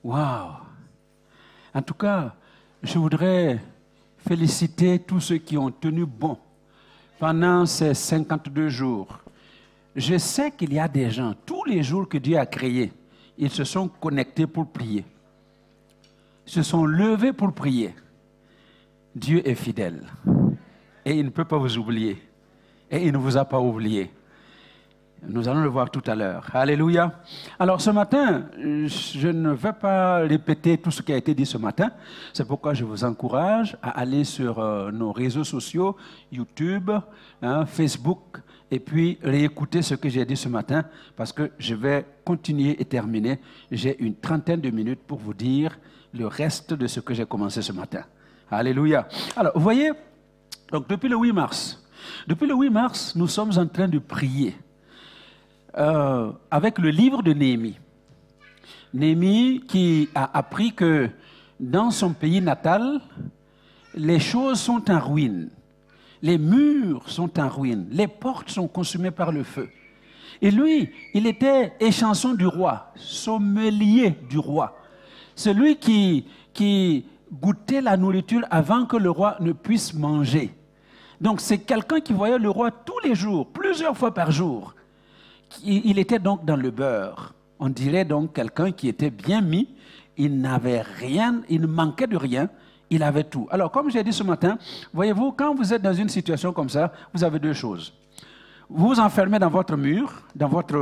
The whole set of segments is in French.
Waouh! En tout cas, je voudrais féliciter tous ceux qui ont tenu bon pendant ces 52 jours. Je sais qu'il y a des gens, tous les jours que Dieu a créés, ils se sont connectés pour prier. Ils se sont levés pour prier. Dieu est fidèle. Et il ne peut pas vous oublier. Et il ne vous a pas oublié. Nous allons le voir tout à l'heure. Alléluia. Alors ce matin, je ne vais pas répéter tout ce qui a été dit ce matin. C'est pourquoi je vous encourage à aller sur nos réseaux sociaux, YouTube, Facebook, et puis réécouter ce que j'ai dit ce matin, parce que je vais continuer et terminer. J'ai une trentaine de minutes pour vous dire le reste de ce que j'ai commencé ce matin. Alléluia. Alors, vous voyez, donc depuis le 8 mars, nous sommes en train de prier. Avec le livre de Néhémie. Néhémie qui a appris que dans son pays natal, les choses sont en ruine. Les murs sont en ruine. Les portes sont consumées par le feu. Et lui, il était échanson du roi, sommelier du roi. Celui qui goûtait la nourriture avant que le roi ne puisse manger. Donc c'est quelqu'un qui voyait le roi tous les jours, plusieurs fois par jour. Il était donc dans le beurre. On dirait donc quelqu'un qui était bien mis. Il n'avait rien, il ne manquait de rien. Il avait tout. Alors, comme j'ai dit ce matin, voyez-vous, quand vous êtes dans une situation comme ça, vous avez deux choses. Vous vous enfermez dans votre mur, dans votre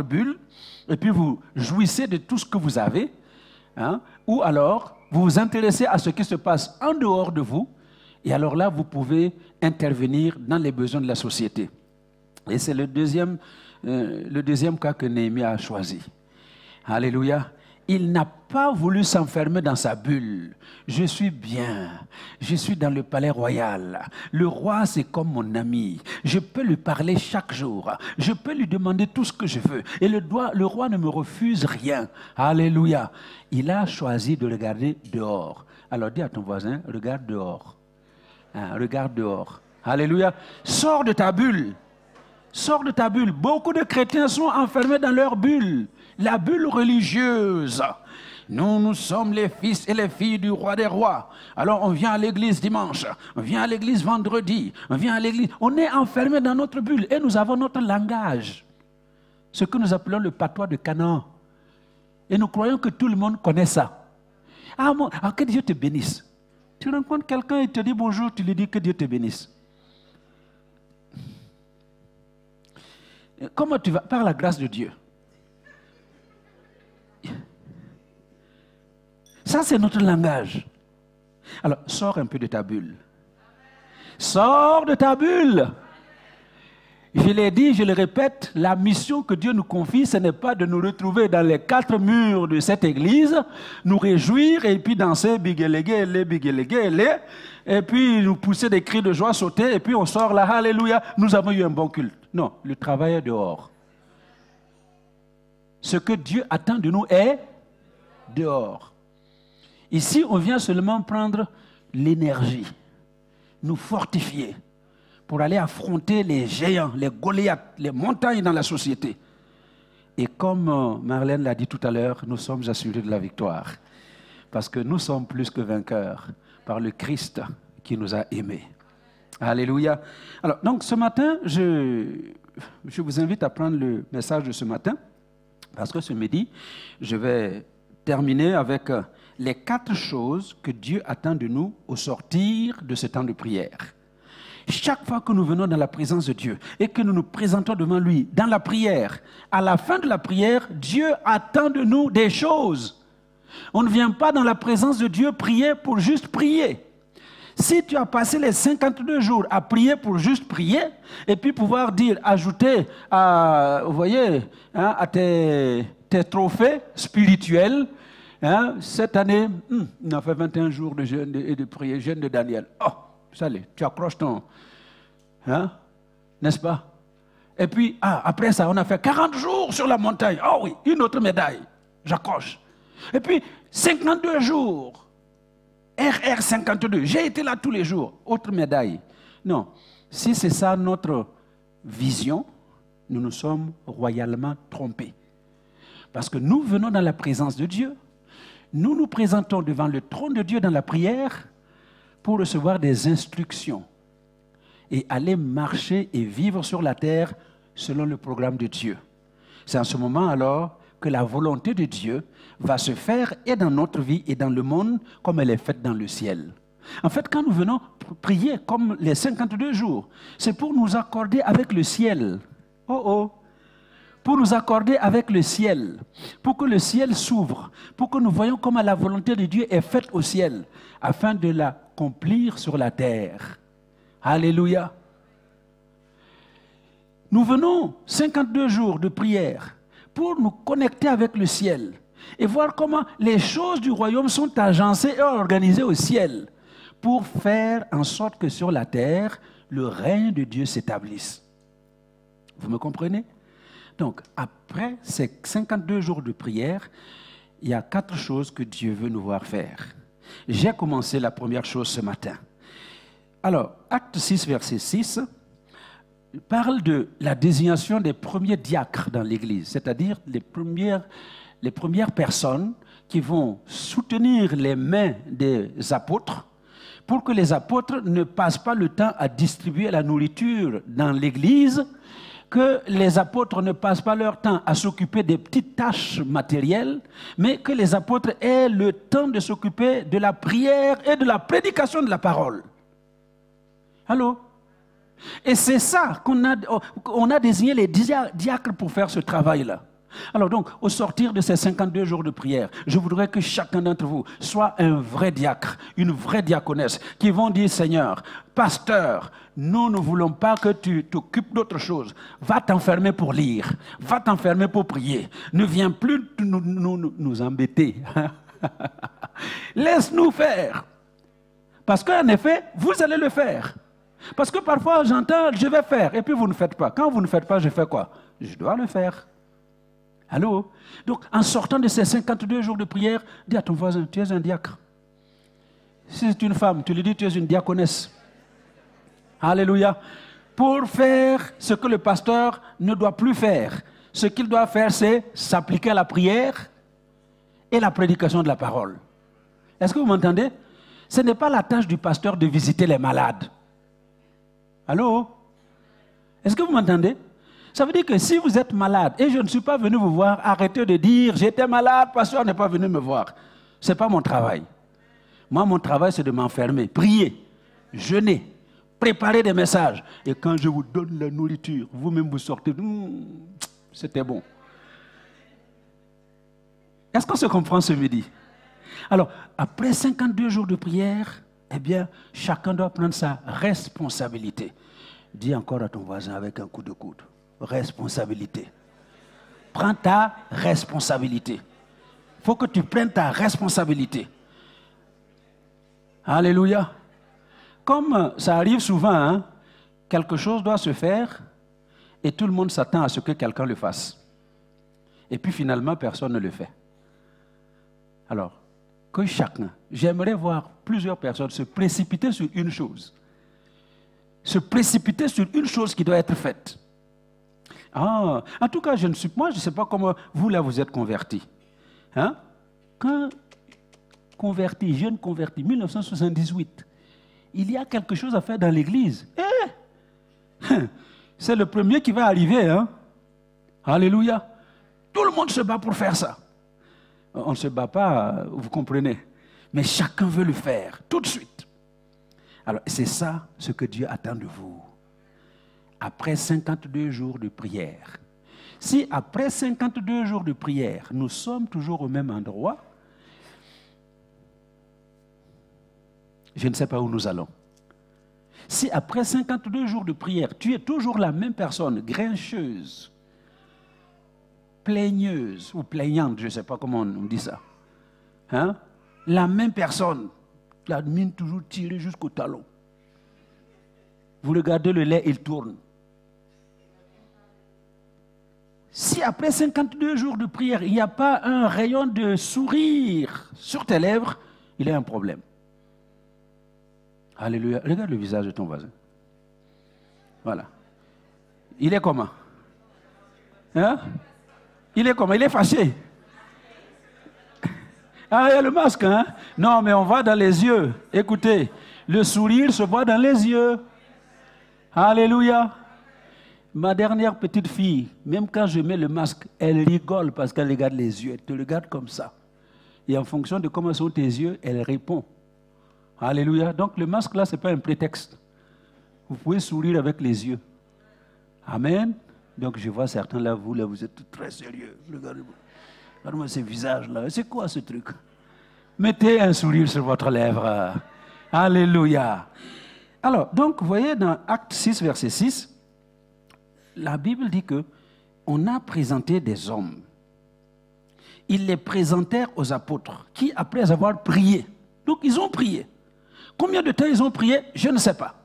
bulle, et puis vous jouissez de tout ce que vous avez, ou alors vous vous intéressez à ce qui se passe en dehors de vous, et alors là, vous pouvez intervenir dans les besoins de la société. Et c'est le deuxième cas que Néhémie a choisi. Alléluia. Il n'a pas voulu s'enfermer dans sa bulle. Je suis bien. Je suis dans le palais royal. Le roi, c'est comme mon ami. Je peux lui parler chaque jour. Je peux lui demander tout ce que je veux. Et le roi ne me refuse rien. Alléluia. Il a choisi de regarder dehors. Alors dis à ton voisin, regarde dehors. Regarde dehors. Alléluia. Sors de ta bulle. Sors de ta bulle. Beaucoup de chrétiens sont enfermés dans leur bulle. La bulle religieuse. Nous sommes les fils et les filles du roi des rois. Alors on vient à l'église dimanche, on vient à l'église vendredi, on vient à l'église. On est enfermés dans notre bulle et nous avons notre langage. Ce que nous appelons le patois de Canaan. Et nous croyons que tout le monde connaît ça. Que Dieu te bénisse. Tu rencontres quelqu'un et te dit bonjour, tu lui dis que Dieu te bénisse. Comment tu vas? Par la grâce de Dieu. Ça, c'est notre langage. Alors, sors un peu de ta bulle. Sors de ta bulle. Je l'ai dit, je le répète, la mission que Dieu nous confie, ce n'est pas de nous retrouver dans les quatre murs de cette église, nous réjouir et puis danser biguelégué, et puis nous pousser des cris de joie, sauter, et puis on sort là, alléluia, nous avons eu un bon culte. Non, le travail est dehors. Ce que Dieu attend de nous est dehors. Ici, on vient seulement prendre l'énergie, nous fortifier pour aller affronter les géants, les Goliaths, les montagnes dans la société. Et comme Marlène l'a dit tout à l'heure, nous sommes assurés de la victoire. Parce que nous sommes plus que vainqueurs par le Christ qui nous a aimés. Alléluia. Alors, donc ce matin, je vous invite à prendre le message de ce matin. Parce que ce midi, je vais terminer avec les 4 choses que Dieu attend de nous au sortir de ce temps de prière. Chaque fois que nous venons dans la présence de Dieu et que nous nous présentons devant lui dans la prière, à la fin de la prière, Dieu attend de nous des choses. On ne vient pas dans la présence de Dieu prier pour juste prier. Si tu as passé les 52 jours à prier pour juste prier, et puis pouvoir dire, ajouter à, vous voyez, à tes trophées spirituels, cette année, on a fait 21 jours de jeûne et de prière, jeûne de Daniel. Oh, salut, tu accroches ton... n'est-ce pas? Et puis, après ça, on a fait 40 jours sur la montagne. Oh oui, une autre médaille, j'accroche. Et puis, 52 jours. RR 52, j'ai été là tous les jours, autre médaille. Non, si c'est ça notre vision, nous nous sommes royalement trompés. Parce que nous venons dans la présence de Dieu. Nous nous présentons devant le trône de Dieu dans la prière pour recevoir des instructions et aller marcher et vivre sur la terre selon le programme de Dieu. C'est en ce moment alors que la volonté de Dieu va se faire et dans notre vie et dans le monde comme elle est faite dans le ciel. En fait, quand nous venons prier comme les 52 jours, c'est pour nous accorder avec le ciel. Oh oh! Pour nous accorder avec le ciel, pour que le ciel s'ouvre, pour que nous voyons comment la volonté de Dieu est faite au ciel, afin de l'accomplir sur la terre. Alléluia. Nous venons 52 jours de prière pour nous connecter avec le ciel et voir comment les choses du royaume sont agencées et organisées au ciel pour faire en sorte que sur la terre, le règne de Dieu s'établisse. Vous me comprenez? Donc, après ces 52 jours de prière, il y a 4 choses que Dieu veut nous voir faire. J'ai commencé la première chose ce matin. Alors, Acte 6, verset 6, parle de la désignation des premiers diacres dans l'Église, c'est-à-dire les premières personnes qui vont soutenir les mains des apôtres pour que les apôtres ne passent pas le temps à distribuer la nourriture dans l'Église, que les apôtres ne passent pas leur temps à s'occuper des petites tâches matérielles, mais que les apôtres aient le temps de s'occuper de la prière et de la prédication de la parole. Allô? Et c'est ça qu'on a désigné les diacres pour faire ce travail-là. Alors donc, au sortir de ces 52 jours de prière, je voudrais que chacun d'entre vous soit un vrai diacre, une vraie diaconesse, qui vont dire, Seigneur, pasteur, nous ne voulons pas que tu t'occupes d'autre chose. Va t'enfermer pour lire, va t'enfermer pour prier. Ne viens plus nous embêter. Laisse-nous faire. Parce qu'en effet, vous allez le faire. Parce que parfois, j'entends, je vais faire, et puis vous ne faites pas. Quand vous ne faites pas, je fais quoi? Je dois le faire. Allô? Donc, en sortant de ces 52 jours de prière, dis à ton voisin, tu es un diacre. Si c'est une femme, tu lui dis, tu es une diaconesse. Alléluia. Pour faire ce que le pasteur ne doit plus faire, ce qu'il doit faire, c'est s'appliquer à la prière et la prédication de la parole. Est-ce que vous m'entendez? Ce n'est pas la tâche du pasteur de visiter les malades. Allô? Est-ce que vous m'entendez? Ça veut dire que si vous êtes malade et je ne suis pas venu vous voir, arrêtez de dire j'étais malade, le pasteur n'est pas venu me voir. Ce n'est pas mon travail. Moi, mon travail, c'est de m'enfermer, prier, jeûner, préparer des messages. Et quand je vous donne la nourriture, vous-même vous sortez, c'était bon. Est-ce qu'on se comprend ce midi? Alors, après 52 jours de prière, eh bien, chacun doit prendre sa responsabilité. Dis encore à ton voisin avec un coup de coude. Responsabilité. Prends ta responsabilité. Il faut que tu prennes ta responsabilité. Alléluia. Comme ça arrive souvent, hein, quelque chose doit se faire et tout le monde s'attend à ce que quelqu'un le fasse. Et puis finalement, personne ne le fait. Alors, que chacun, j'aimerais voir plusieurs personnes se précipiter sur une chose. Se précipiter sur une chose qui doit être faite. Ah, en tout cas, moi, je ne sais pas comment vous, là, vous êtes convertis. Hein? Quand converti, jeune converti, 1978, il y a quelque chose à faire dans l'église. C'est le premier qui va arriver. Hein? Alléluia. Tout le monde se bat pour faire ça. On ne se bat pas, vous comprenez. Mais chacun veut le faire, tout de suite. Alors, c'est ça ce que Dieu attend de vous. Après 52 jours de prière. Si après 52 jours de prière, nous sommes toujours au même endroit, je ne sais pas où nous allons. Si après 52 jours de prière, tu es toujours la même personne, grincheuse, plaigneuse ou plaignante, je ne sais pas comment on dit ça, hein? La même personne, la mine toujours tirée jusqu'au talon. Vous regardez le lait, il tourne. Si après 52 jours de prière, il n'y a pas un rayon de sourire sur tes lèvres, il y a un problème. Alléluia. Regarde le visage de ton voisin. Voilà. Il est comment? Hein? Il est comment? Il est fâché. Ah, il y a le masque, hein? Non, mais on voit dans les yeux. Écoutez, le sourire se voit dans les yeux. Alléluia. Ma dernière petite fille, même quand je mets le masque, elle rigole parce qu'elle regarde les yeux. Elle te regarde comme ça. Et en fonction de comment sont tes yeux, elle répond. Alléluia. Donc le masque là, ce n'est pas un prétexte. Vous pouvez sourire avec les yeux. Amen. Donc je vois certains là, vous êtes très sérieux. Regardez-vous. Regardez-moi ces visages-là. C'est quoi ce truc? Mettez un sourire sur votre lèvre. Alléluia. Alors, donc, vous voyez dans Acte 6, verset 6, la Bible dit que on a présenté des hommes. Ils les présentèrent aux apôtres, qui, après avoir prié, donc ils ont prié. Combien de temps ils ont prié? Je ne sais pas.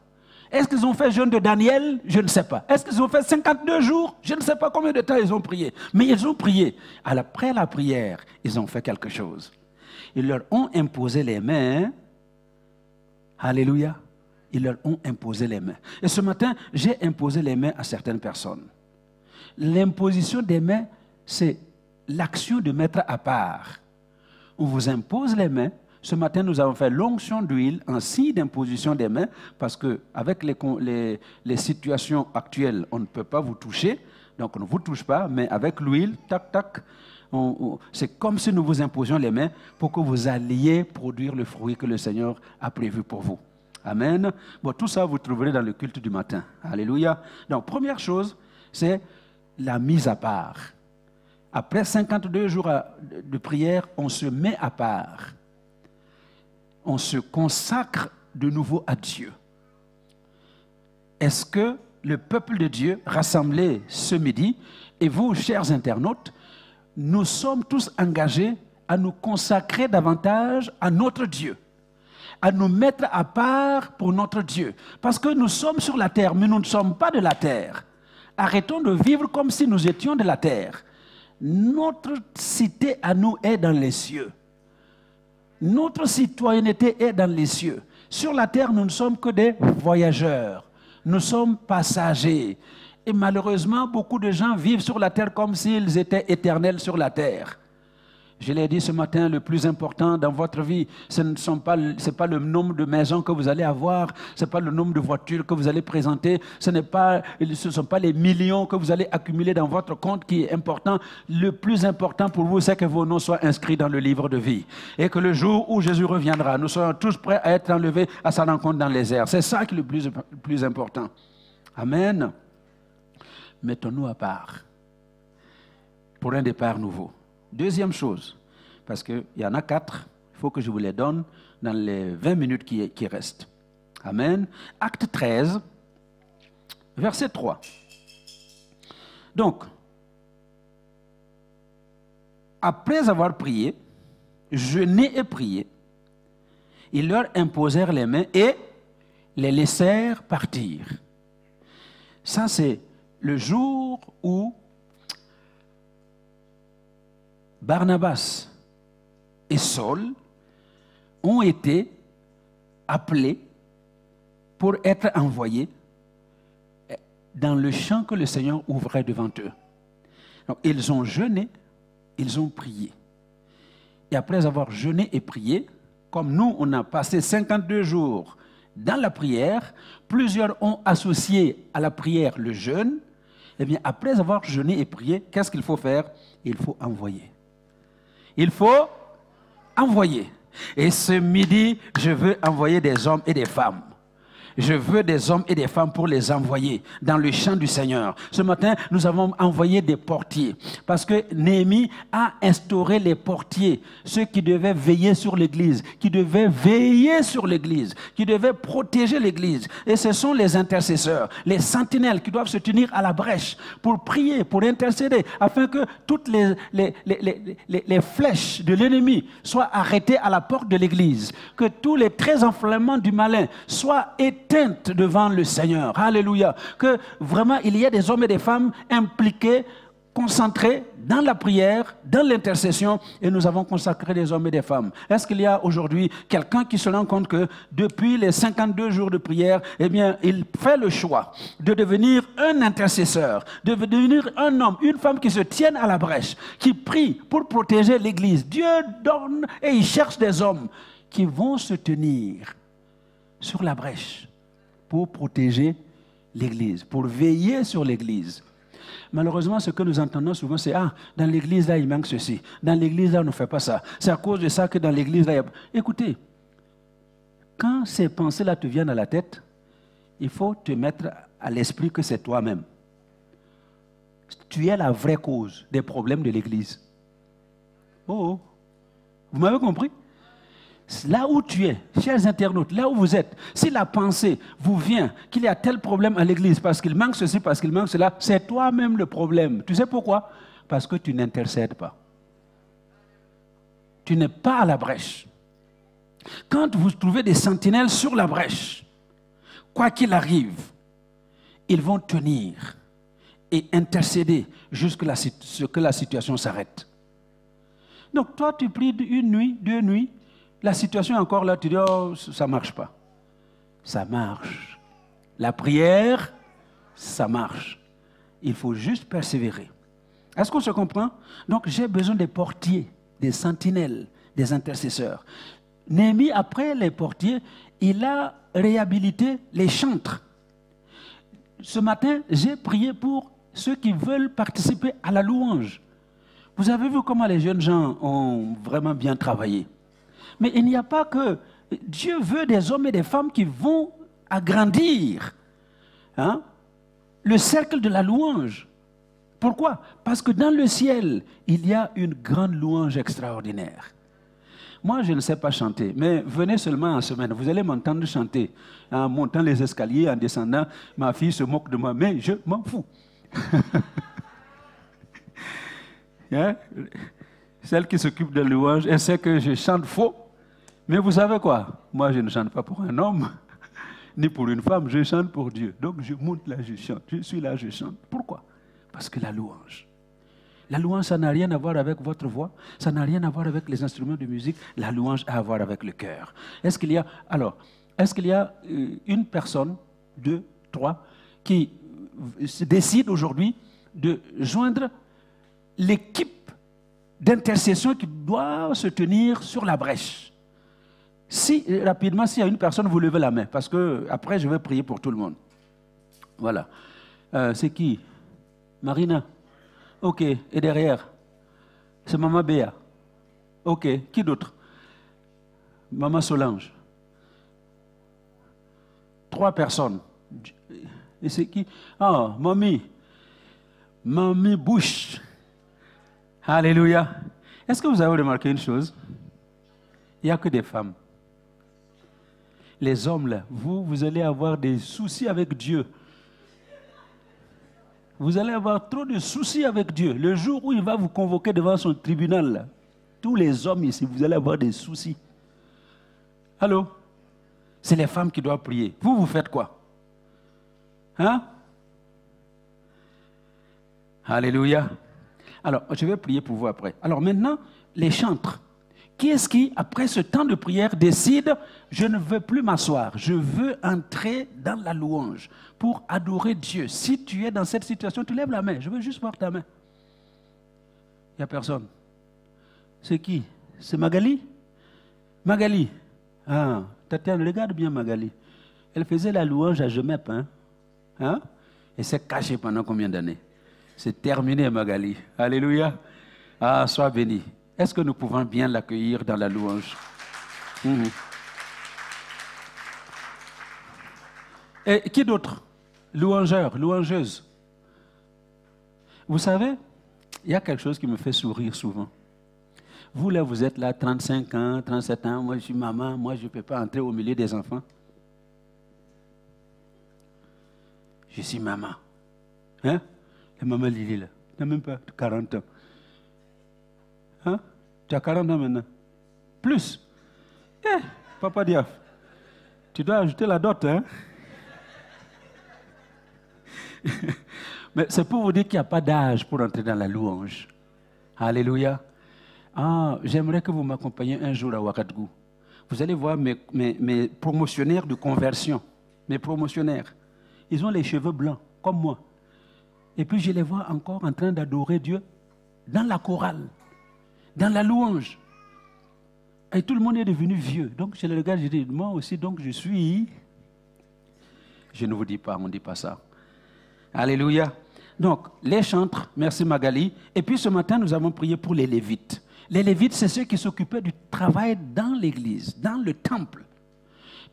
Est-ce qu'ils ont fait jeûne de Daniel? Je ne sais pas. Est-ce qu'ils ont fait 52 jours? Je ne sais pas combien de temps ils ont prié. Mais ils ont prié. Après la prière, ils ont fait quelque chose. Ils leur ont imposé les mains. Alléluia. Ils leur ont imposé les mains. Et ce matin, j'ai imposé les mains à certaines personnes. L'imposition des mains, c'est l'action de mettre à part. On vous impose les mains. Ce matin, nous avons fait l'onction d'huile en signe d'imposition des mains parce qu'avec les situations actuelles, on ne peut pas vous toucher. Donc, on ne vous touche pas, mais avec l'huile, tac, tac, c'est comme si nous vous imposions les mains pour que vous alliez produire le fruit que le Seigneur a prévu pour vous. Amen. Bon, tout ça, vous trouverez dans le culte du matin. Alléluia. Donc, première chose, c'est la mise à part. Après 52 jours de prière, on se met à part. On se consacre de nouveau à Dieu. Est-ce que le peuple de Dieu rassemblé ce midi, et vous, chers internautes, nous sommes tous engagés à nous consacrer davantage à notre Dieu, à nous mettre à part pour notre Dieu. Parce que nous sommes sur la terre, mais nous ne sommes pas de la terre. Arrêtons de vivre comme si nous étions de la terre. Notre cité à nous est dans les cieux. Notre citoyenneté est dans les cieux. Sur la terre, nous ne sommes que des voyageurs. Nous sommes passagers. Et malheureusement, beaucoup de gens vivent sur la terre comme s'ils étaient éternels sur la terre. Je l'ai dit ce matin, le plus important dans votre vie, ce n'est pas le nombre de maisons que vous allez avoir, ce n'est pas le nombre de voitures que vous allez présenter, ce ne sont pas les millions que vous allez accumuler dans votre compte qui est important. Le plus important pour vous, c'est que vos noms soient inscrits dans le livre de vie. Et que le jour où Jésus reviendra, nous soyons tous prêts à être enlevés à sa rencontre dans les airs. C'est ça qui est le plus important. Amen. Mettons-nous à part pour un départ nouveau. Deuxième chose, parce qu'il y en a 4, il faut que je vous les donne dans les 20 minutes qui restent. Amen. Acte 13, verset 3. Donc, après avoir prié, jeûné et prié, ils leur imposèrent les mains et les laissèrent partir. Ça, c'est le jour où Barnabas et Saul ont été appelés pour être envoyés dans le champ que le Seigneur ouvrait devant eux. Donc, ils ont jeûné, ils ont prié. Et après avoir jeûné et prié, comme nous, on a passé 52 jours dans la prière, plusieurs ont associé à la prière le jeûne. Eh bien, après avoir jeûné et prié, qu'est-ce qu'il faut faire? Il faut envoyer. Il faut envoyer. Et ce midi, je veux envoyer des hommes et des femmes. Je veux des hommes et des femmes pour les envoyer dans le champ du Seigneur. Ce matin, nous avons envoyé des portiers parce que Néhémie a instauré les portiers, ceux qui devaient veiller sur l'Église, qui devaient veiller sur l'Église, qui devaient protéger l'Église. Et ce sont les intercesseurs, les sentinelles qui doivent se tenir à la brèche pour prier, pour intercéder, afin que toutes les flèches de l'ennemi soient arrêtées à la porte de l'Église, que tous les traits enflammants du malin soient éteints devant le Seigneur. Alléluia. Que vraiment il y ait des hommes et des femmes impliqués concentrés dans la prière, dans l'intercession, et nous avons consacré des hommes et des femmes. Est-ce qu'il y a aujourd'hui quelqu'un qui se rend compte que depuis les 52 jours de prière, eh bien, il fait le choix de devenir un intercesseur, de devenir un homme, une femme qui se tienne à la brèche, qui prie pour protéger l'Église. Dieu donne et il cherche des hommes qui vont se tenir sur la brèche pour protéger l'Église, pour veiller sur l'Église. Malheureusement, ce que nous entendons souvent, c'est « Ah, dans l'église, là, il manque ceci. Dans l'église, là, on ne fait pas ça. C'est à cause de ça que dans l'église, là, il y a... » Écoutez, quand ces pensées-là te viennent à la tête, il faut te mettre à l'esprit que c'est toi-même. Tu es la vraie cause des problèmes de l'église. Oh, vous m'avez compris? Là où tu es, chers internautes, là où vous êtes, si la pensée vous vient qu'il y a tel problème à l'église parce qu'il manque ceci, parce qu'il manque cela, c'est toi-même le problème. Tu sais pourquoi? Parce que tu n'intercèdes pas. Tu n'es pas à la brèche. Quand vous trouvez des sentinelles sur la brèche, quoi qu'il arrive, ils vont tenir et intercéder jusqu'à ce que la situation s'arrête. Donc toi, tu pries une nuit, 2 nuits, la situation est encore là, tu dis, oh, ça ne marche pas. Ça marche. La prière, ça marche. Il faut juste persévérer. Est-ce qu'on se comprend? Donc, j'ai besoin des portiers, des sentinelles, des intercesseurs. Néhémie, après les portiers, il a réhabilité les chantres. Ce matin, j'ai prié pour ceux qui veulent participer à la louange. Vous avez vu comment les jeunes gens ont vraiment bien travaillé. Mais il n'y a pas que... Dieu veut des hommes et des femmes qui vont agrandir le cercle de la louange. Pourquoi? Parce que dans le ciel, il y a une grande louange extraordinaire. Moi, je ne sais pas chanter, mais venez seulement en semaine. Vous allez m'entendre chanter. En montant les escaliers, en descendant, ma fille se moque de moi, mais je m'en fous. Celle qui s'occupe de la louange, elle sait que je chante faux. Mais vous savez quoi? Moi, je ne chante pas pour un homme, ni pour une femme, je chante pour Dieu. Donc, je monte là, je chante. Je suis là, je chante. Pourquoi? Parce que la louange, ça n'a rien à voir avec votre voix, ça n'a rien à voir avec les instruments de musique. La louange a à voir avec le cœur. Est-ce qu'il y a une personne, 2, 3, qui se décide aujourd'hui de joindre l'équipe d'intercession qui doit se tenir sur la brèche? Si, rapidement, s'il y a une personne, vous levez la main, parce que après je vais prier pour tout le monde. Voilà. C'est qui? Marina? Ok. Et derrière? C'est Maman Béa? Ok. Qui d'autre? Maman Solange? 3 personnes. Et c'est qui? Ah, Mamie. Mamie Bush. Alléluia. Est-ce que vous avez remarqué une chose? Il n'y a que des femmes. Les hommes, là, vous allez avoir des soucis avec Dieu. Vous allez avoir trop de soucis avec Dieu. Le jour où il va vous convoquer devant son tribunal, là, tous les hommes ici, vous allez avoir des soucis. Allô? C'est les femmes qui doivent prier. Vous faites quoi? Hein? Alléluia. Alors, je vais prier pour vous après. Alors maintenant, les chantres. Qui est-ce qui, après ce temps de prière, décide « Je ne veux plus m'asseoir, je veux entrer dans la louange pour adorer Dieu ». Si tu es dans cette situation, tu lèves la main. Je veux juste voir ta main. Il n'y a personne. C'est qui? C'est Magali? Magali. Ah, Tatiana, regarde bien Magali. Elle faisait la louange à Jemep. Hein? Et s'est cachée pendant combien d'années? C'est terminé, Magali. Alléluia. Ah, sois béni. Est-ce que nous pouvons bien l'accueillir dans la louange? Et qui d'autre? Louangeur, louangeuse. Vous savez, il y a quelque chose qui me fait sourire souvent. Vous, là, vous êtes là, 35 ans, 37 ans, moi je suis maman, moi je ne peux pas entrer au milieu des enfants. Je suis maman. Hein? La maman Lily, là, tu n'as même pas 40 ans. Hein? Tu as 40 ans maintenant. Plus. Papa Diaf, tu dois ajouter la dot. Hein? Mais c'est pour vous dire qu'il n'y a pas d'âge pour entrer dans la louange. Alléluia. Ah, j'aimerais que vous m'accompagniez un jour à Ouagadougou. Vous allez voir mes promotionnaires de conversion. Mes promotionnaires. Ils ont les cheveux blancs, comme moi. Et puis je les vois encore en train d'adorer Dieu dans la chorale, dans la louange. Et tout le monde est devenu vieux. Donc je les regarde, je dis, moi aussi, donc je suis... Je ne vous dis pas, on ne dit pas ça. Alléluia. Donc, les chantres, merci Magali. Et puis ce matin, nous avons prié pour les Lévites. Les Lévites, c'est ceux qui s'occupaient du travail dans l'église, dans le temple.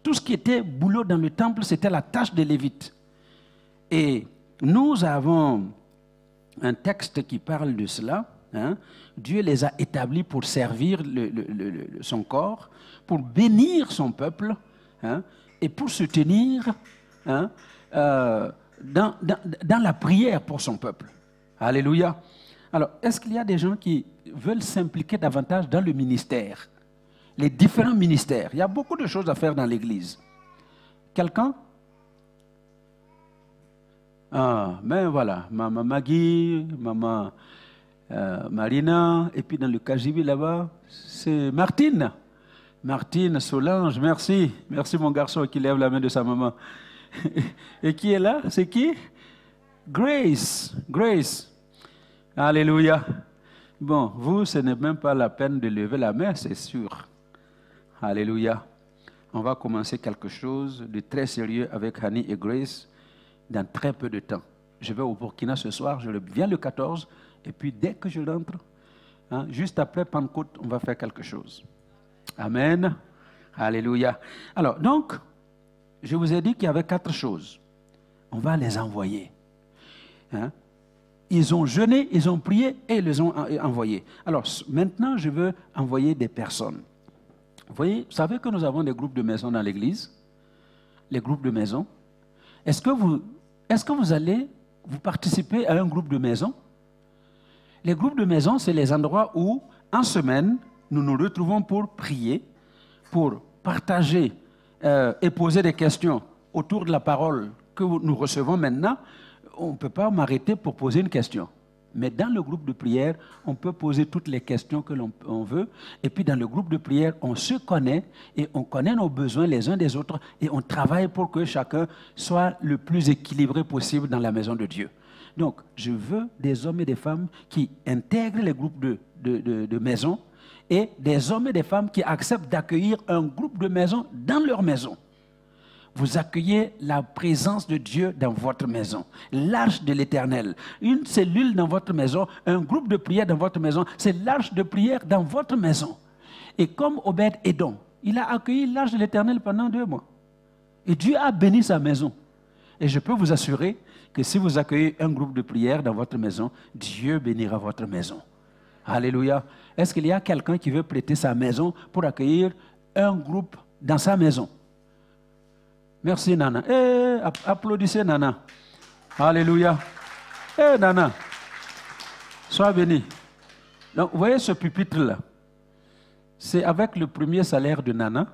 Tout ce qui était boulot dans le temple, c'était la tâche des Lévites. Et nous avons un texte qui parle de cela. Hein. Dieu les a établis pour servir son corps, pour bénir son peuple, hein, et pour se tenir hein, dans la prière pour son peuple. Alléluia. Alors, est-ce qu'il y a des gens qui veulent s'impliquer davantage dans le ministère? Les différents ministères. Il y a beaucoup de choses à faire dans l'Église. Quelqu'un? Ah, ben voilà, maman Maggie, maman Marina, et puis dans le KGB là-bas, c'est Martine. Martine, Solange, merci. Merci mon garçon qui lève la main de sa maman. Et qui est là? C'est qui? Grace. Grace. Alléluia. Bon, vous, ce n'est même pas la peine de lever la main, c'est sûr. Alléluia. On va commencer quelque chose de très sérieux avec Hani et Grace dans très peu de temps. Je vais au Burkina ce soir, je viens le 14, et puis dès que je rentre, hein, juste après Pentecôte, on va faire quelque chose. Amen. Alléluia. Alors, donc, je vous ai dit qu'il y avait 4 choses. On va les envoyer. Hein? Ils ont jeûné, ils ont prié et ils les ont envoyés. Alors, maintenant, je veux envoyer des personnes. Vous voyez, vous savez que nous avons des groupes de maison dans l'église? Les groupes de maison. Est-ce que vous allez vous participer à un groupe de maison? Les groupes de maison, c'est les endroits où, en semaine, nous nous retrouvons pour prier, pour partager et poser des questions autour de la parole que nous recevons maintenant. On ne peut pas m'arrêter pour poser une question. Mais dans le groupe de prière, on peut poser toutes les questions que l'on veut. Et puis dans le groupe de prière, on se connaît et on connaît nos besoins les uns des autres et on travaille pour que chacun soit le plus équilibré possible dans la maison de Dieu. Donc, je veux des hommes et des femmes qui intègrent les groupes de maison et des hommes et des femmes qui acceptent d'accueillir un groupe de maison dans leur maison. Vous accueillez la présence de Dieu dans votre maison, l'arche de l'Éternel. Une cellule dans votre maison, un groupe de prière dans votre maison, c'est l'arche de prière dans votre maison. Et comme Obed-Édom, il a accueilli l'arche de l'Éternel pendant 2 mois. Et Dieu a béni sa maison. Et je peux vous assurer que si vous accueillez un groupe de prière dans votre maison, Dieu bénira votre maison. Alléluia. Est-ce qu'il y a quelqu'un qui veut prêter sa maison pour accueillir un groupe dans sa maison? Merci Nana. Applaudissez Nana. Alléluia. Nana. Sois béni. Donc, vous voyez ce pupitre-là? C'est avec le premier salaire de Nana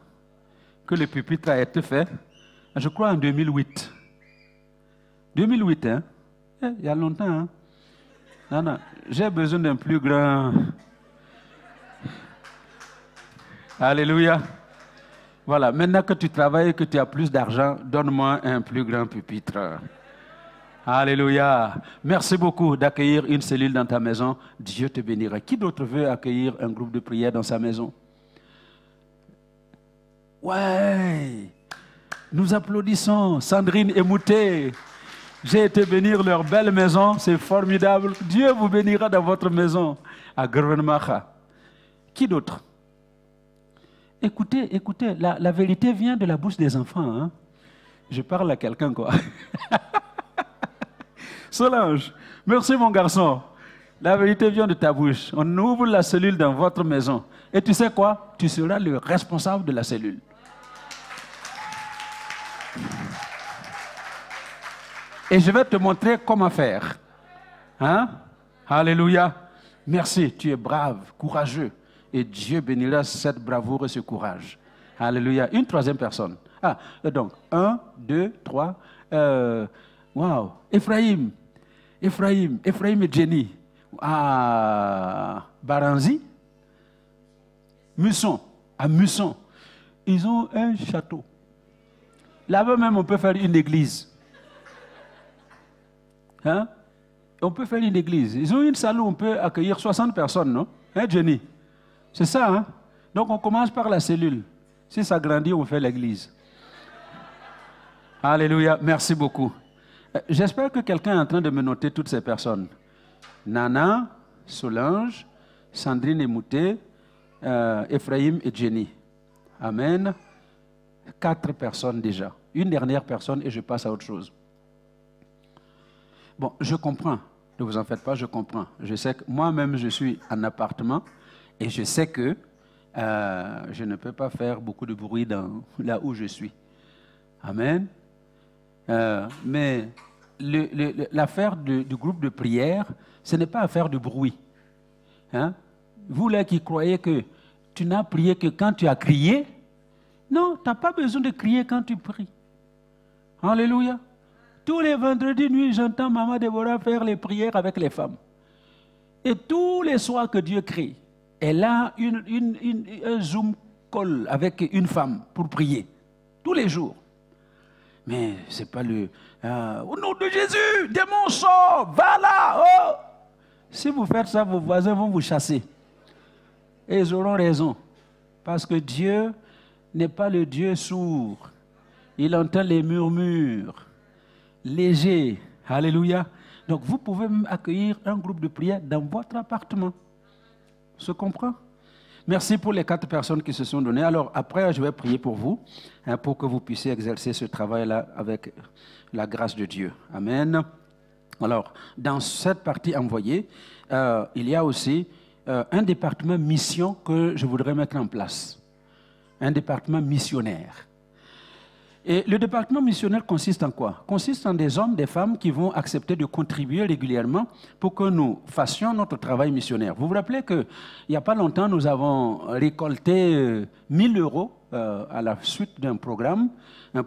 que le pupitre a été fait, je crois en 2008. 2008, hein? Il y a longtemps, hein? Nana, j'ai besoin d'un plus grand... Alléluia. Voilà, maintenant que tu travailles, que tu as plus d'argent, donne-moi un plus grand pupitre. Alléluia. Merci beaucoup d'accueillir une cellule dans ta maison. Dieu te bénira. Qui d'autre veut accueillir un groupe de prière dans sa maison? Ouais. Nous applaudissons Sandrine et Mouté. J'ai été bénir leur belle maison. C'est formidable. Dieu vous bénira dans votre maison à Grvenmacha. Qui d'autre? Écoutez, la vérité vient de la bouche des enfants. Hein? Je parle à quelqu'un, quoi. Solange, merci mon garçon. La vérité vient de ta bouche. On ouvre la cellule dans votre maison. Et tu sais quoi? Tu seras le responsable de la cellule. Et je vais te montrer comment faire. Hein? Alléluia. Merci, tu es brave, courageux. Et Dieu bénira cette bravoure et ce courage. Alléluia. Une troisième personne. Donc, 1, 2, 3. Waouh. Ephraim. Ephraim et Jenny, à Baranzi, à Musson, ils ont un château. Là-bas même, on peut faire une église. Hein? On peut faire une église. Ils ont une salle où on peut accueillir 60 personnes, non? Hein, Jenny? C'est ça, hein? Donc on commence par la cellule. Si ça grandit, on fait l'église. Alléluia, merci beaucoup. J'espère que quelqu'un est en train de me noter toutes ces personnes. Nana, Solange, Sandrine et Mouté, Ephraim et Jenny. Amen. 4 personnes déjà. Une dernière personne et je passe à autre chose. Bon, je comprends. Ne vous en faites pas, je comprends. Je sais que moi-même, je suis en appartement et je sais que je ne peux pas faire beaucoup de bruit là où je suis. Amen. Mais l'affaire du groupe de prière, ce n'est pas affaire de bruit. Hein? Vous là qui croyez que tu n'as prié que quand tu as crié, non, tu n'as pas besoin de crier quand tu pries. Alléluia. Tous les vendredis nuit, j'entends Maman Déborah faire les prières avec les femmes. Et tous les soirs que Dieu crée, elle a un Zoom call avec une femme pour prier. Tous les jours. Mais ce n'est pas au nom de Jésus, démon sort, va là. Oh. Si vous faites ça, vos voisins vont vous chasser. Et ils auront raison. Parce que Dieu n'est pas le Dieu sourd. Il entend les murmures légers. Alléluia. Donc vous pouvez même accueillir un groupe de prière dans votre appartement. Se comprend? Merci pour les 4 personnes qui se sont données. Alors après, je vais prier pour vous, pour que vous puissiez exercer ce travail-là avec la grâce de Dieu. Amen. Alors, dans cette partie envoyée, il y a aussi un département mission que je voudrais mettre en place. Un département missionnaire. Et le département missionnaire consiste en quoi? Consiste en des hommes, des femmes qui vont accepter de contribuer régulièrement pour que nous fassions notre travail missionnaire. Vous vous rappelez qu'il n'y a pas longtemps, nous avons récolté 1000 € à la suite d'un programme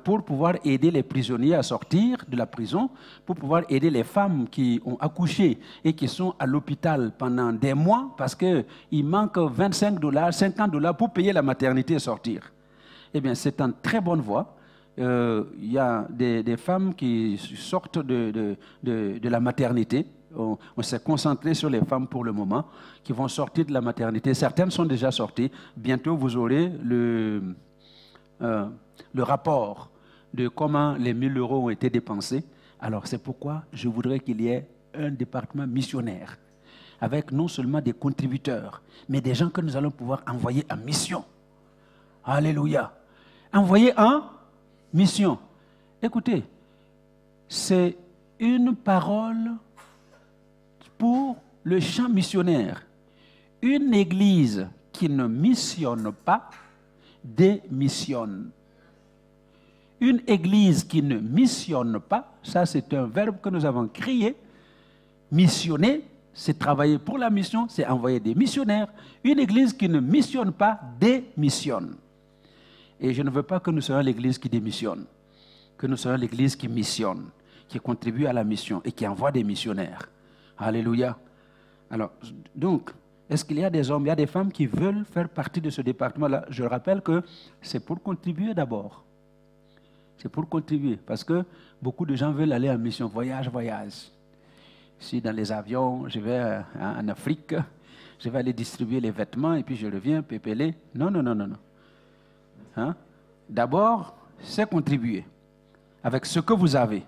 pour pouvoir aider les prisonniers à sortir de la prison, pour pouvoir aider les femmes qui ont accouché et qui sont à l'hôpital pendant des mois parce qu'il manque 25 $, 50 $ pour payer la maternité et sortir. Eh bien, c'est en très bonne voie. Il y a des femmes qui sortent de la maternité. On s'est concentré sur les femmes pour le moment, qui vont sortir de la maternité. Certaines sont déjà sorties. Bientôt, vous aurez le rapport de comment les 1000 € ont été dépensés. Alors, c'est pourquoi je voudrais qu'il y ait un département missionnaire, avec non seulement des contributeurs, mais des gens que nous allons pouvoir envoyer en mission. Alléluia. Envoyer en mission. Écoutez, c'est une parole pour le champ missionnaire. Une église qui ne missionne pas, démissionne. Une église qui ne missionne pas, ça c'est un verbe que nous avons créé. Missionner, c'est travailler pour la mission, c'est envoyer des missionnaires. Une église qui ne missionne pas, démissionne. Et je ne veux pas que nous soyons l'église qui démissionne, que nous soyons l'église qui missionne, qui contribue à la mission et qui envoie des missionnaires. Alléluia. Alors, donc, est-ce qu'il y a des hommes, il y a des femmes qui veulent faire partie de ce département-là? Je rappelle que c'est pour contribuer d'abord. C'est pour contribuer, parce que beaucoup de gens veulent aller en mission, voyage. Si dans les avions, je vais en Afrique, je vais aller distribuer les vêtements et puis je reviens, pépeler. Non. Hein? D'abord, c'est contribuer avec ce que vous avez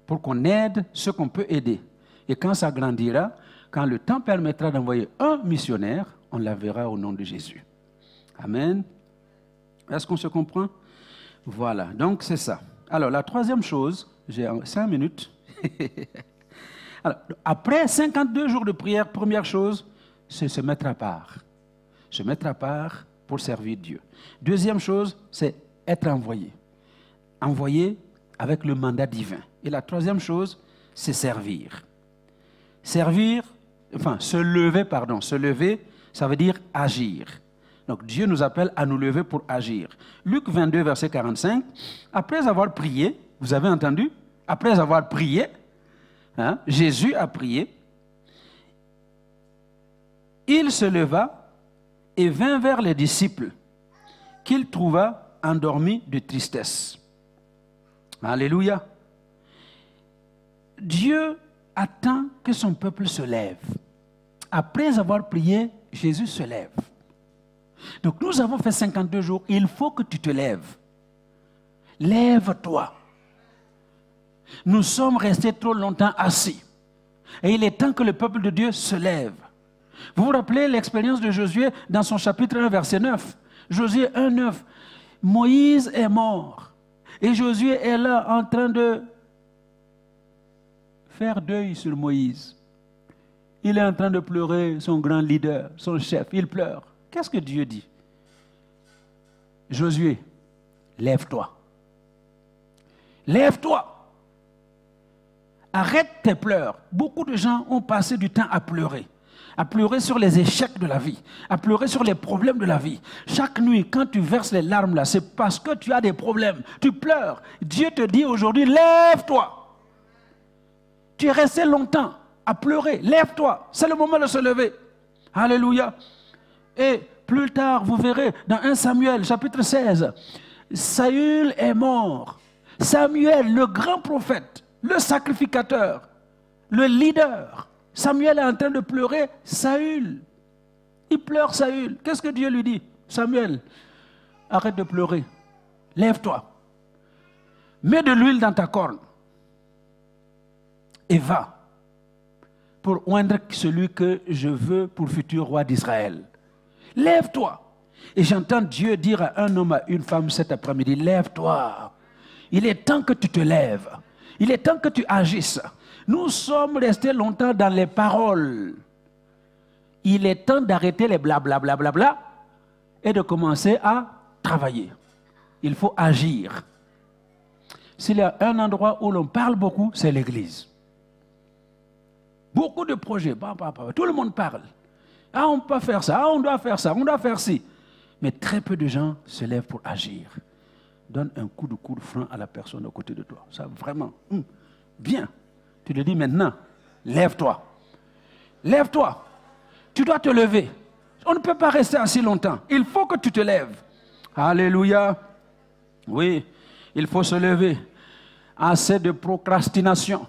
pour qu'on aide ceux qu'on peut aider. Et quand ça grandira, quand le temps permettra d'envoyer un missionnaire, on l'enverra au nom de Jésus. Amen. Est-ce qu'on se comprend? Voilà, donc c'est ça. Alors, la troisième chose, j'ai 5 minutes. Alors, après 52 jours de prière, première chose, c'est se mettre à part. Se mettre à part pour servir Dieu. Deuxième chose, c'est être envoyé. Envoyé avec le mandat divin. Et la troisième chose, c'est servir. Se lever, ça veut dire agir. Donc Dieu nous appelle à nous lever pour agir. Luc 22, verset 45, après avoir prié, vous avez entendu? Après avoir prié, hein, Jésus a prié. Il se leva et vint vers les disciples qu'il trouva endormis de tristesse. Alléluia. Dieu attend que son peuple se lève. Après avoir prié, Jésus se lève. Donc nous avons fait 52 jours, il faut que tu te lèves. Lève-toi. Nous sommes restés trop longtemps assis. Et il est temps que le peuple de Dieu se lève. Vous vous rappelez l'expérience de Josué dans son chapitre 1, verset 9. Josué 1, 9. Moïse est mort. Et Josué est là en train de faire deuil sur Moïse. Il est en train de pleurer son grand leader, son chef. Il pleure. Qu'est-ce que Dieu dit? Josué, lève-toi. Lève-toi. Arrête tes pleurs. Beaucoup de gens ont passé du temps à pleurer sur les échecs de la vie, à pleurer sur les problèmes de la vie. Chaque nuit, quand tu verses les larmes là, c'est parce que tu as des problèmes. Tu pleures. Dieu te dit aujourd'hui, lève-toi. Tu es resté longtemps à pleurer. Lève-toi. C'est le moment de se lever. Alléluia. Et plus tard, vous verrez dans 1 Samuel, chapitre 16, Saül est mort. Samuel, le grand prophète, le sacrificateur, le leader. Samuel est en train de pleurer Saül. Il pleure Saül. Qu'est-ce que Dieu lui dit? Samuel, arrête de pleurer. Lève-toi. Mets de l'huile dans ta corne. Et va pour oindre celui que je veux pour futur roi d'Israël. Lève-toi. Et j'entends Dieu dire à un homme, à une femme cet après-midi, lève-toi. Il est temps que tu te lèves. Il est temps que tu agisses. Nous sommes restés longtemps dans les paroles. Il est temps d'arrêter les blablabla bla, bla, bla, et de commencer à travailler. Il faut agir. S'il y a un endroit où l'on parle beaucoup, c'est l'église. Beaucoup de projets, tout le monde parle. Ah, on peut faire ça, ah, on doit faire ça, on doit faire ci. Mais très peu de gens se lèvent pour agir. Donne un coup de frein à la personne à côté de toi. Ça, vraiment, bien. Tu te dis maintenant, lève-toi. Lève-toi. Tu dois te lever. On ne peut pas rester assis longtemps. Il faut que tu te lèves. Alléluia. Oui, il faut se lever. Assez de procrastination.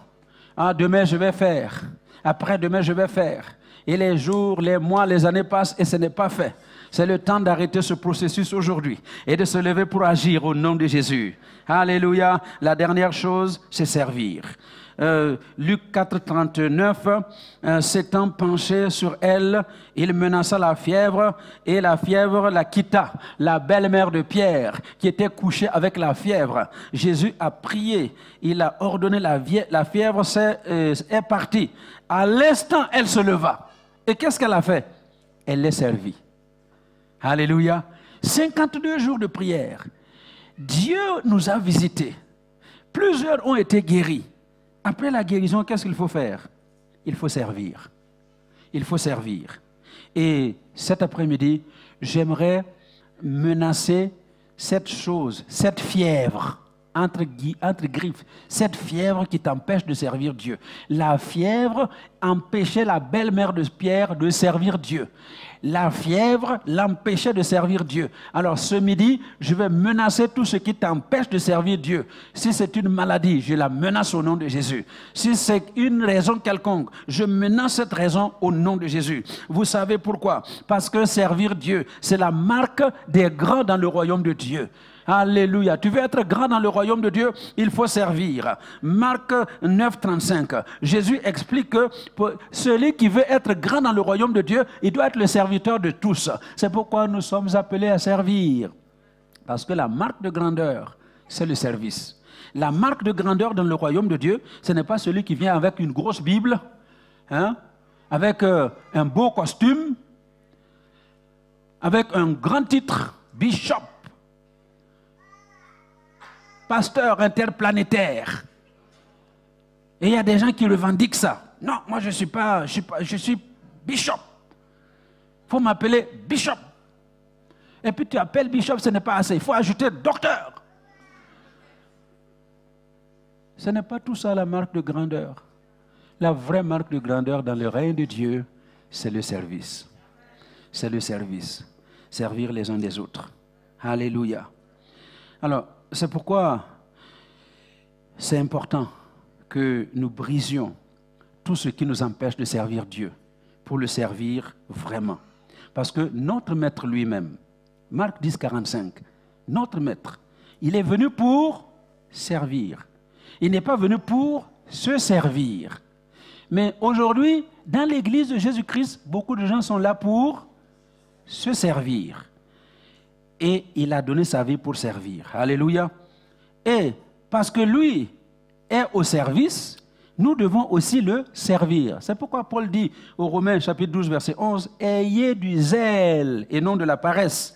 Ah, demain je vais faire. Après-demain je vais faire. Et les jours, les mois, les années passent et ce n'est pas fait. C'est le temps d'arrêter ce processus aujourd'hui et de se lever pour agir au nom de Jésus. Alléluia. La dernière chose, c'est servir. Luc 4, 39, s'étant penché sur elle, il menaça la fièvre et la fièvre la quitta. La belle-mère de Pierre qui était couchée avec la fièvre. Jésus a prié, il a ordonné la fièvre est partie. À l'instant, elle se leva. Et qu'est-ce qu'elle a fait? Elle l'a servi. Alléluia. 52 jours de prière. Dieu nous a visités. Plusieurs ont été guéris. Après la guérison, qu'est-ce qu'il faut faire? Il faut servir. Il faut servir. Et cet après-midi, j'aimerais menacer cette chose, cette fièvre, entre griffes, cette fièvre qui t'empêche de servir Dieu. La fièvre empêchait la belle-mère de Pierre de servir Dieu. La fièvre l'empêchait de servir Dieu. Alors ce midi, je vais menacer tout ce qui t'empêche de servir Dieu. Si c'est une maladie, je la menace au nom de Jésus. Si c'est une raison quelconque, je menace cette raison au nom de Jésus. Vous savez pourquoi? Parce que servir Dieu, c'est la marque des grands dans le royaume de Dieu. Alléluia. Tu veux être grand dans le royaume de Dieu, il faut servir. Marc 9, 35. Jésus explique que celui qui veut être grand dans le royaume de Dieu, il doit être le serviteur de tous. C'est pourquoi nous sommes appelés à servir. Parce que la marque de grandeur, c'est le service. La marque de grandeur dans le royaume de Dieu, ce n'est pas celui qui vient avec une grosse Bible, avec un beau costume, avec un grand titre, bishop, pasteur interplanétaire. Et il y a des gens qui revendiquent ça. Non, moi je suis bishop. Il faut m'appeler bishop. Et puis tu appelles bishop, ce n'est pas assez. Il faut ajouter docteur. Ce n'est pas tout ça la marque de grandeur. La vraie marque de grandeur dans le règne de Dieu, c'est le service. C'est le service. Servir les uns des autres. Alléluia. Alors, c'est pourquoi c'est important que nous brisions tout ce qui nous empêche de servir Dieu, pour le servir vraiment. Parce que notre maître lui-même, Marc 10, 45, notre maître, il est venu pour servir. Il n'est pas venu pour se servir. Mais aujourd'hui, dans l'église de Jésus-Christ, beaucoup de gens sont là pour se servir. Et il a donné sa vie pour servir. Alléluia. Et parce que lui est au service, nous devons aussi le servir. C'est pourquoi Paul dit aux Romains chapitre 12 verset 11, « Ayez du zèle et non de la paresse.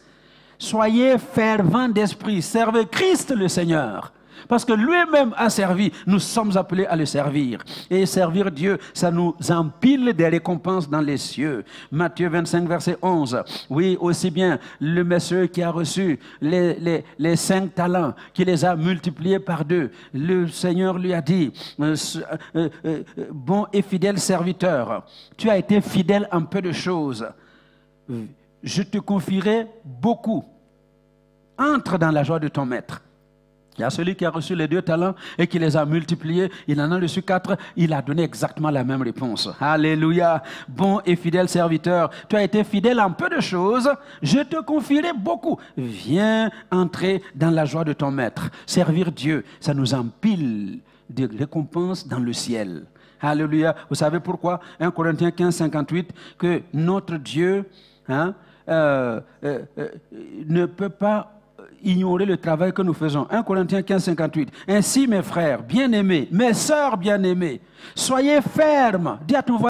Soyez fervents d'esprit, servez Christ le Seigneur. » Parce que lui-même a servi, nous sommes appelés à le servir. Et servir Dieu, ça nous empile des récompenses dans les cieux. Matthieu 25, verset 11. Oui, aussi bien le monsieur qui a reçu les 5 talents, qui les a multipliés par 2. Le Seigneur lui a dit, bon et fidèle serviteur, tu as été fidèle en peu de choses. Je te confierai beaucoup. Entre dans la joie de ton maître. Il y a celui qui a reçu les 2 talents et qui les a multipliés. Il en a reçu 4. Il a donné exactement la même réponse. Alléluia. Bon et fidèle serviteur, tu as été fidèle en peu de choses. Je te confierai beaucoup. Viens entrer dans la joie de ton maître. Servir Dieu, ça nous empile de récompenses dans le ciel. Alléluia. Vous savez pourquoi? 1 Corinthiens 15, 58, que notre Dieu ne peut pas ignorer le travail que nous faisons. 1 Corinthiens 15, 58. Ainsi, mes frères bien-aimés, mes sœurs bien-aimées, soyez fermes. Dis à ton voisin,